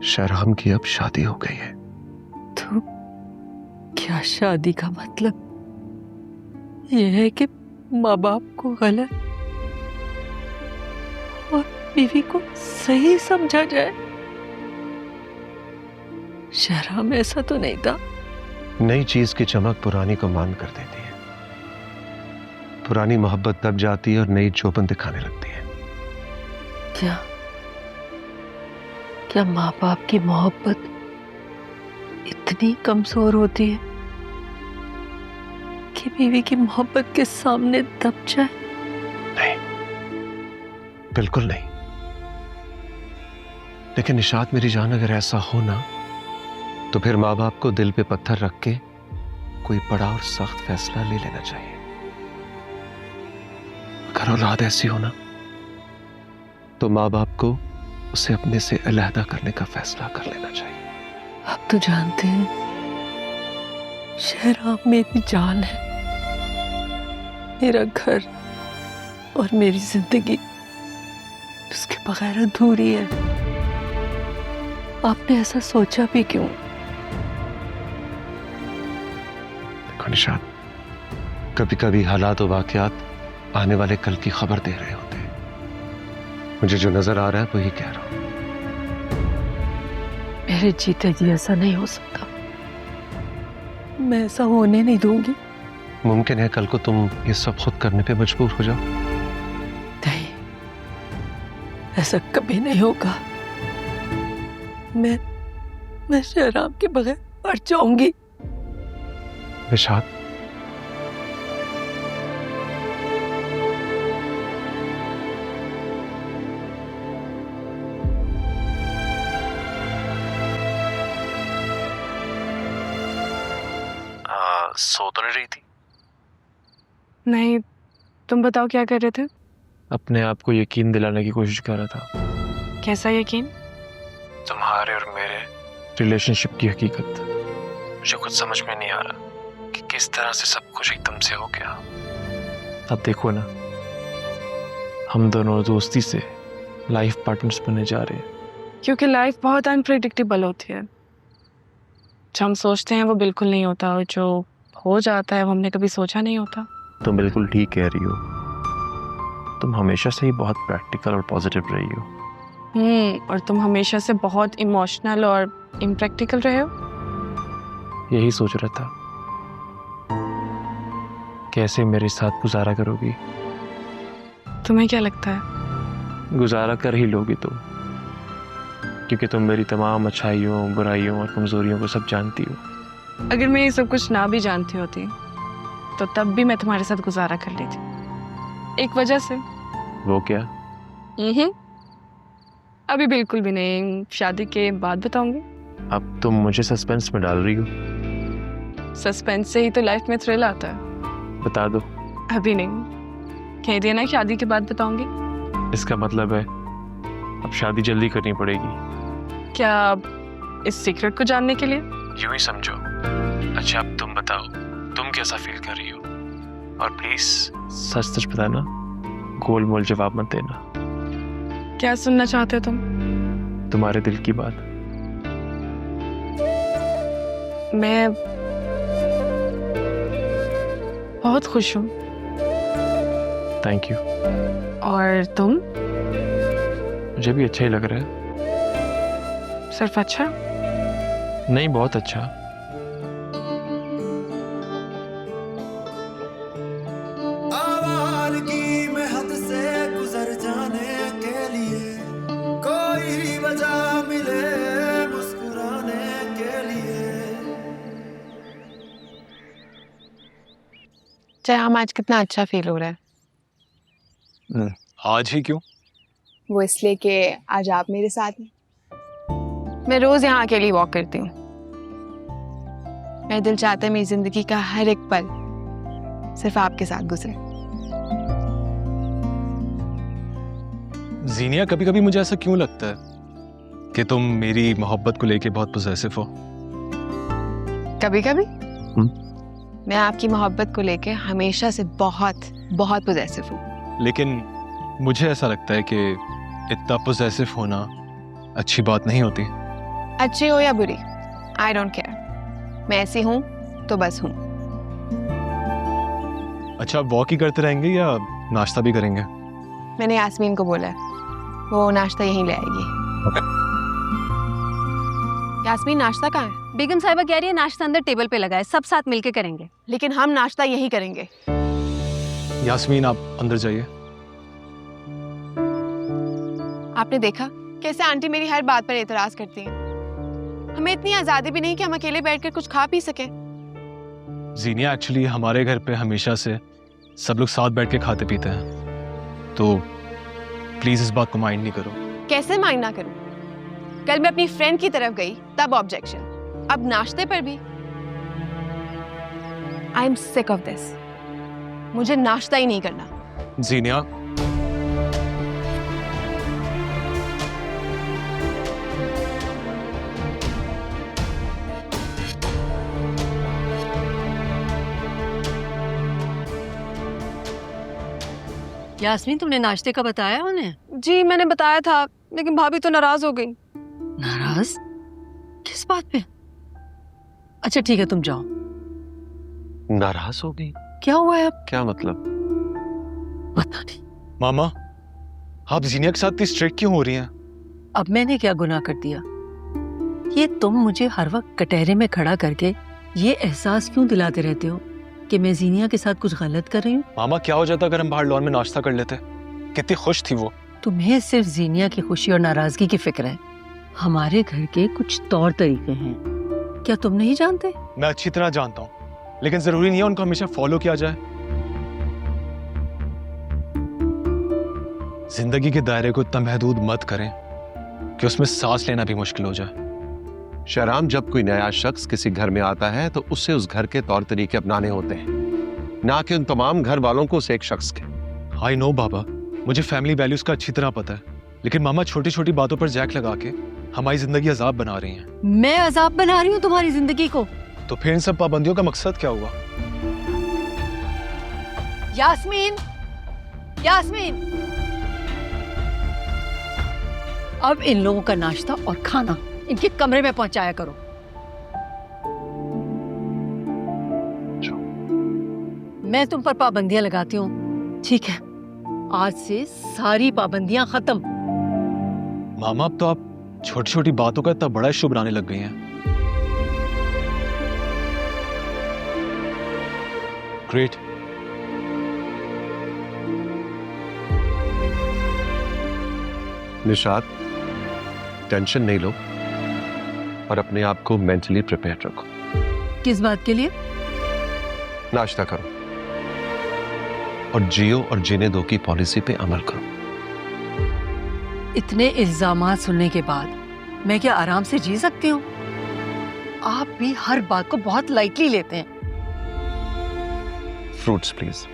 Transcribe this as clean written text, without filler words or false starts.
शहराम की अब शादी हो गई है। तो क्या शादी का मतलब यह है कि माँ बाप को गलत और बीवी को सही समझा जाए? शहराम ऐसा तो नहीं था। नई चीज की चमक पुरानी को मान कर देती है। पुरानी मोहब्बत दब जाती है और नई चौपन दिखाने लगती है। क्या क्या माँ बाप की मोहब्बत इतनी कमजोर होती है कि बीवी की मोहब्बत के सामने दब जाए? नहीं, बिल्कुल नहीं। लेकिन निशात मेरी जान, अगर ऐसा हो ना तो फिर माँ बाप को दिल पे पत्थर रख के कोई बड़ा और सख्त फैसला ले लेना चाहिए। अगर औलाद ऐसी हो ना तो माँ बाप को उसे अपने से अलहदा करने का फैसला कर लेना चाहिए। आप तो जानते हैं शहराम मेरी जान है, मेरा घर और मेरी जिंदगी उसके बगैर अधूरी है। आपने ऐसा सोचा भी क्यों? देखो निशात, कभी कभी हालात और वाकयात आने वाले कल की खबर दे रहे होते हैं। मुझे जो नजर आ रहा है वही कह रहा हूं। मेरे जीते जी ऐसा नहीं हो सकता। मैं ऐसा होने नहीं दूंगी। मुमकिन है कल को तुम ये सब खुद करने पे मजबूर हो जाओ। नहीं, ऐसा कभी नहीं होगा। मैं शहराम के बगैर मर जाऊंगी। निशात, सो तो नहीं रही थी? नहीं, तुम बताओ क्या कर रहे थे? अपने आप को यकीन दिलाने की कोशिश कर रहा था। कैसा यकीन? तुम्हारे और मेरे रिलेशनशिप की हकीकत। मुझे कुछ समझ में नहीं आ रहा कि किस तरह से सब कुछ एकदम से हो गया। अब देखो ना, हम दोनों दोस्ती से लाइफ पार्टनर्स बनने जा रहे हैं। क्योंकि लाइफ बहुत अनप्रेडिक्टेबल होती है। जो हम सोचते हैं वो बिल्कुल नहीं होता, और जो हो जाता है वो हमने कभी सोचा नहीं होता। तुम बिल्कुल ठीक कह रही हो। तुम हमेशा से ही बहुत प्रैक्टिकल और पॉजिटिव रही हो। और तुम हमेशा से बहुत इमोशनल और इम्प्रैक्टिकल रहे हो। यही सोच रहा था, कैसे मेरे साथ गुजारा करोगी। तुम्हें क्या लगता है? गुजारा कर ही लोगी तुम, क्योंकि तुम मेरी तमाम अच्छाइयों, बुराइयों और कमजोरियों को सब जानती हो। अगर मैं ये सब कुछ ना भी जानती होती तो तब भी मैं तुम्हारे साथ गुजारा कर लेती। एक वजह से। वो क्या? अभी बिल्कुल भी नहीं, शादी के बाद बताऊंगी। अब तुम मुझे सस्पेंस में डाल रही हो। सस्पेंस से ही तो लाइफ में थ्रिल आता है। बता दो। अभी नहीं, कह दिया ना शादी के बाद बताऊंगी। इसका मतलब है अब शादी जल्दी करनी पड़ेगी। क्या इस सीक्रेट को जानने के लिए? यूं ही समझो। अच्छा, अब तुम बताओ, तुम कैसा फील कर रही हो? और प्लीज सच सच बताना, गोल मोल जवाब मत देना। क्या सुनना चाहते हो तुम? तुम्हारे दिल की बात। मैं बहुत खुश हूँ। Thank you. और तुम? मुझे भी अच्छा ही लग रहा है। सिर्फ अच्छा? नहीं, बहुत अच्छा। आवारगी में हद से गुजर जाने के लिए कोई वजह मिले मुस्कुराने के लिए। जयराम, आज कितना अच्छा फील हो रहा है। आज ही क्यों? वो इसलिए कि आज आप मेरे साथ हैं। मैं रोज यहाँ अकेली वॉक करती हूँ। मेरा दिल चाहता है मेरी जिंदगी का हर एक पल सिर्फ आपके साथ गुजरे। जीनिया, कभी कभी मुझे ऐसा क्यों लगता है कि तुम मेरी मोहब्बत को लेके बहुत पॉसेसिव हो। कभी कभी मैं आपकी मोहब्बत को लेके हमेशा से बहुत बहुत पॉसेसिव हूँ। लेकिन मुझे ऐसा लगता है कि इतना पॉसेसिव होना अच्छी बात नहीं होती। अच्छी हो या बुरी, आई डोंट केयर। मैं ऐसी हूँ तो बस हूँ। अच्छा, वॉक ही करते रहेंगे या नाश्ता भी करेंगे? मैंने यास्मीन को बोला है, वो नाश्ता यहीं ले आएगी। यास्मीन, नाश्ता कहाँ है? बेगम साहिबा कह रही है नाश्ता अंदर टेबल पे लगा है, सब साथ मिलके करेंगे। लेकिन हम नाश्ता यहीं करेंगे। यास्मीन, आप अंदर जाइए। आपने देखा कैसे आंटी मेरी हर बात पर एतराज करती हैं। हमें इतनी आजादी भी नहीं कि हम अकेले बैठकर कुछ खा पी सके। जीनिया, एक्चुअली हमारे घर पे हमेशा से सब लोग साथ बैठ के खाते पीते हैं, तो प्लीज इस बात को माइंड नहीं करो। कैसे माइंड ना करूं? कल मैं अपनी फ्रेंड की तरफ गई तब ऑब्जेक्शन, अब नाश्ते पर भी। I am sick of this. मुझे नाश्ता ही नहीं करना। जीनिया, यास्मीन, तुमने नाश्ते का बताया उन्हें? जी मैंने बताया था, लेकिन भाभी तो नाराज हो गई। नाराज? किस बात पे? अच्छा ठीक है, तुम जाओ। नाराज हो गई? क्या हुआ है अब? क्या मतलब? पता नहीं। मामा, आप जीनिया के साथ इतनी स्ट्रिक्ट क्यों हो रही हैं? अब मैंने क्या गुनाह कर दिया? ये तुम मुझे हर वक्त कटहरे में खड़ा करके ये एहसास क्यों दिलाते रहते हो कि मैं जीनिया के साथ कुछ गलत कर रही हूँ? मामा, क्या हो जाता अगर हम बाहर लॉन में नाश्ता कर लेते? कितनी खुश थी वो। तुम्हें सिर्फ जीनिया की खुशी और नाराजगी की फिक्र है। हमारे घर के कुछ तौर तरीके हैं, क्या तुम नहीं जानते? मैं अच्छी तरह जानता हूँ, लेकिन जरूरी नहीं है उनको हमेशा फॉलो किया जाए। जिंदगी के दायरे को इतना महदूद मत करें कि उसमें सांस लेना भी मुश्किल हो जाए। शहराम, जब कोई नया शख्स किसी घर में आता है तो उससे उस घर के तौर तरीके अपनाने होते हैं, ना कि उन तमाम घर वालों को उस एक शख्स के। आई नो बाबा, मुझे फैमिली वैल्यूज का अच्छी तरह पता है, लेकिन मामा छोटी छोटी बातों पर जैक लगा के हमारी जिंदगी अजाब बना रही हैं। मैं अजाब बना रही हूँ तुम्हारी जिंदगी को? तो फिर इन सब पाबंदियों का मकसद क्या हुआ? यास्मीन, यास्मीन, अब इन लोगों का नाश्ता और खाना इनके कमरे में पहुंचाया करो। मैं तुम पर पाबंदियां लगाती हूँ, ठीक है? आज से सारी पाबंदियां खत्म। मामा, अब तो आप छोटी छोटी बातों का इतना बड़ा इशू बनाने लग गई हैं। ग्रेट। निशात, टेंशन नहीं लो और अपने आप को मेंटली प्रिपेयर रखो। किस बात के लिए? नाश्ता करो और जियो और जीने दो की पॉलिसी पे अमल करो। इतने इल्जामात सुनने के बाद मैं क्या आराम से जी सकती हूँ? आप भी हर बात को बहुत लाइटली लेते हैं। Fruits please.